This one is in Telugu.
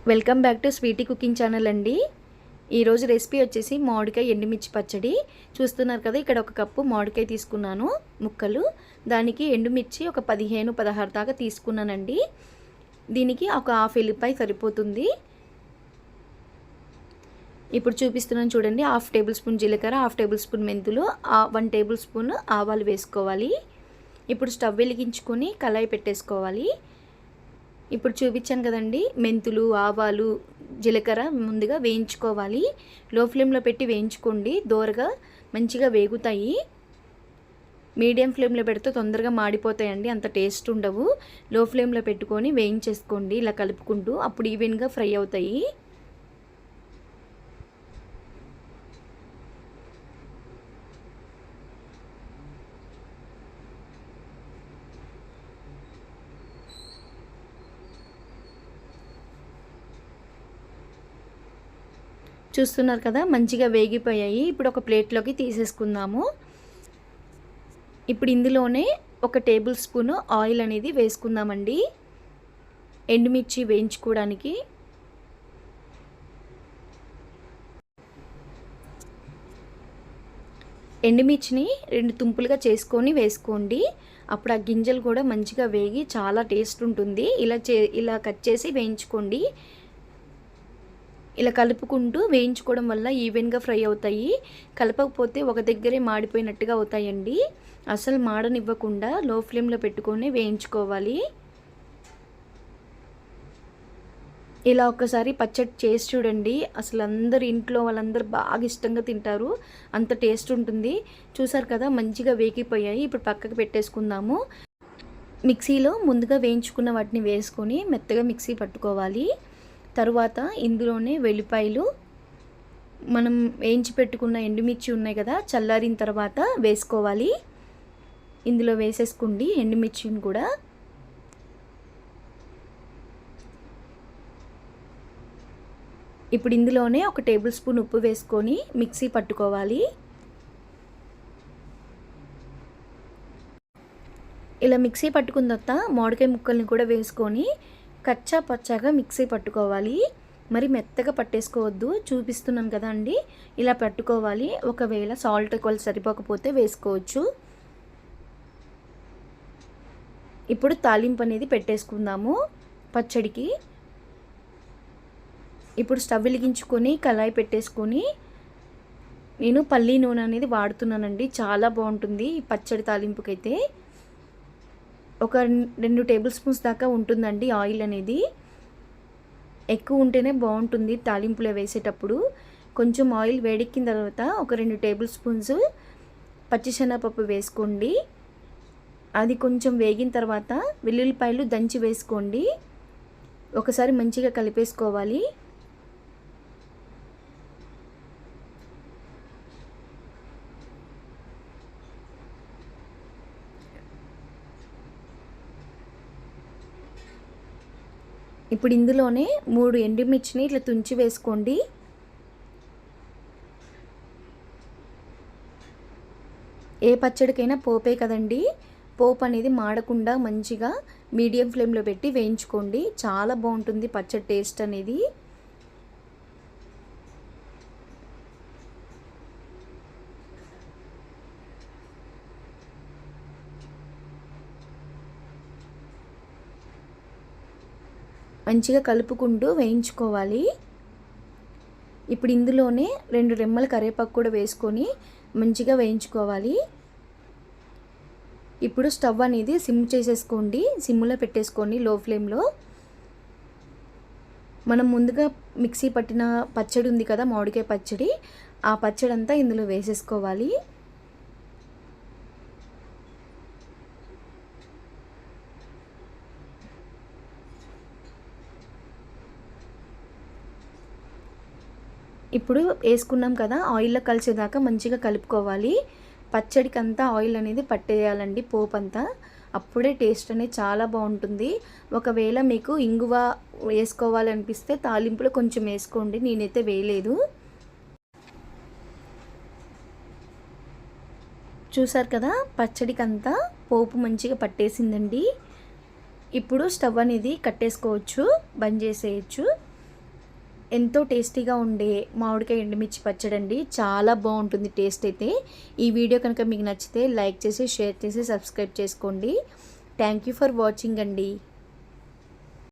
Welcome back to sweety cooking channel అండి. ఈరోజు రెసిపీ వచ్చేసి మామిడికాయ ఎండుమిర్చి పచ్చడి. చూస్తున్నారు కదా, ఇక్కడ ఒక కప్పు మామిడికాయ తీసుకున్నాను ముక్కలు. దానికి ఎండుమిర్చి ఒక 15-16 దాకా తీసుకున్నానండి. దీనికి ఒక హాఫ్ ఎల్లిపాయ సరిపోతుంది. ఇప్పుడు చూపిస్తున్నాను చూడండి. 1/2 టేబుల్ స్పూన్ జీలకర్ర, 1/2 టేబుల్ స్పూన్ మెంతులు, 1 టేబుల్ స్పూన్ ఆవాలు వేసుకోవాలి. ఇప్పుడు స్టవ్ వెలిగించుకొని కళాయి పెట్టేసుకోవాలి. ఇప్పుడు చూపించాను కదండి, మెంతులు, ఆవాలు, జీలకర్ర ముందుగా వేయించుకోవాలి. లో ఫ్లేమ్లో పెట్టి వేయించుకోండి, దోరగా మంచిగా వేగుతాయి. మీడియం ఫ్లేమ్లో పెడితే తొందరగా మాడిపోతాయండి, అంత టేస్ట్ ఉండవు. లో ఫ్లేమ్లో పెట్టుకొని వేయించేసుకోండి ఇలా కలుపుకుంటూ, అప్పుడు ఈవెన్గా ఫ్రై అవుతాయి. చూస్తున్నారు కదా, మంచిగా వేగిపోయాయి. ఇప్పుడు ఒక ప్లేట్లోకి తీసేసుకుందాము. ఇప్పుడు ఇందులోనే 1 టేబుల్ స్పూన్ ఆయిల్ అనేది వేసుకుందామండి, ఎండుమిర్చి వేయించుకోవడానికి. ఎండుమిర్చిని 2 తుంపులుగా చేసుకొని వేసుకోండి. అప్పుడు ఆ గింజలు కూడా మంచిగా వేగి చాలా టేస్ట్ ఉంటుంది. ఇలా కట్ చేసి వేయించుకోండి. ఇలా కలుపుకుంటూ వేయించుకోవడం వల్ల ఈవెన్గా ఫ్రై అవుతాయి. కలపకపోతే ఒక దగ్గరే మాడిపోయినట్టుగా అవుతాయండి. అసలు మాడనివ్వకుండా లో ఫ్లేమ్లో పెట్టుకొని వేయించుకోవాలి. ఇలా ఒక్కసారి పచ్చడి చేసి చూడండి, అసలు అందరు ఇంట్లో వాళ్ళందరూ బాగా ఇష్టంగా తింటారు, అంత టేస్ట్ ఉంటుంది. చూసారు కదా, మంచిగా వేగిపోయాయి. ఇప్పుడు పక్కకు పెట్టేసుకుందాము. మిక్సీలో ముందుగా వేయించుకున్న వాటిని వేసుకొని మెత్తగా మిక్సీ పట్టుకోవాలి. తరువాత ఇందులోనే వెల్లిపాయలు, మనం వేయించి పెట్టుకున్న ఎండుమిర్చి ఉన్నాయి కదా, చల్లారిన తర్వాత వేసుకోవాలి. ఇందులో వేసేసుకోండి ఎండుమిర్చిని కూడా. ఇప్పుడు ఇందులోనే 1 టేబుల్ స్పూన్ ఉప్పు వేసుకొని మిక్సీ పట్టుకోవాలి. ఇలా మిక్సీ పట్టుకున్న తర్వాత మామిడికాయ ముక్కల్ని కూడా వేసుకొని కచ్చా పచ్చాగా మిక్సీ పట్టుకోవాలి. మరి మెత్తగా పట్టేసుకోవద్దు, చూపిస్తున్నాను కదా అండి, ఇలా పట్టుకోవాలి. ఒకవేళ సాల్ట్ ఎక్కువ సరిపోకపోతే వేసుకోవచ్చు. ఇప్పుడు తాలింపు అనేది పెట్టేసుకుందాము పచ్చడికి. ఇప్పుడు స్టవ్ వెలిగించుకొని కళాయి పెట్టేసుకొని, నేను పల్లీ నూనె అనేది వాడుతున్నానండి, చాలా బాగుంటుంది ఈ పచ్చడి తాలింపుకైతే. ఒక 2 టేబుల్ స్పూన్స్ దాకా ఉంటుందండి ఆయిల్ అనేది. ఎక్కువ ఉంటేనే బాగుంటుంది తాలింపులో వేసేటప్పుడు. కొంచెం ఆయిల్ వేడెక్కిన తర్వాత ఒక 2 టేబుల్ స్పూన్స్ పచ్చిశనగపప్పు వేసుకోండి. అది కొంచెం వేగిన తర్వాత వెల్లుల్లిపాయలు దంచి వేసుకోండి. ఒకసారి మంచిగా కలిపేసుకోవాలి. ఇప్పుడు ఇందులోనే 3 ఎండుమిర్చిని ఇట్లా తుంచి వేసుకోండి. ఏ పచ్చడికైనా పోపే కదండి, పోపు అనేది మాడకుండా మంచిగా మీడియం ఫ్లేమ్లో పెట్టి వేయించుకోండి, చాలా బాగుంటుంది పచ్చడి టేస్ట్ అనేది. మంచిగా కలుపుకుంటూ వేయించుకోవాలి. ఇప్పుడు ఇందులోనే 2 రెమ్మల కరివేపాకు కూడా వేసుకొని మంచిగా వేయించుకోవాలి. ఇప్పుడు స్టవ్ అనేది సిమ్ చేసేసుకోండి, సిమ్లో పెట్టేసుకోండి లో ఫ్లేమ్లో. మనం ముందుగా మిక్సీ పట్టిన పచ్చడి ఉంది కదా, మామిడికాయ పచ్చడి, ఆ పచ్చడి అంతా ఇందులో వేసేసుకోవాలి. ఇప్పుడు వేసుకున్నాం కదా, ఆయిల్లో కలిసేదాకా మంచిగా కలుపుకోవాలి. పచ్చడికి అంతా ఆయిల్ అనేది పట్టేయాలండి, పోపు అంతా. అప్పుడే టేస్ట్ అనేది చాలా బాగుంటుంది. ఒకవేళ మీకు ఇంగువ వేసుకోవాలనిపిస్తే తాలింపులో కొంచెం వేసుకోండి, నేనైతే వేయలేదు. చూసారు కదా, పచ్చడికి అంతా పోపు మంచిగా పట్టేసిందండి. ఇప్పుడు స్టవ్ అనేది కట్టేసుకోవచ్చు, బంద్ చేసేయచ్చు. ఎంతో టేస్టీగా ఉండే మామిడికాయ ఎండుమిర్చి పచ్చడి అండి. చాలా బాగుంటుంది టేస్ట్ అయితే. ఈ వీడియో కనుక మీకు నచ్చితే లైక్ చేసి, షేర్ చేసి, సబ్స్క్రైబ్ చేసుకోండి. థ్యాంక్ యూ ఫర్ వాచింగ్ అండి.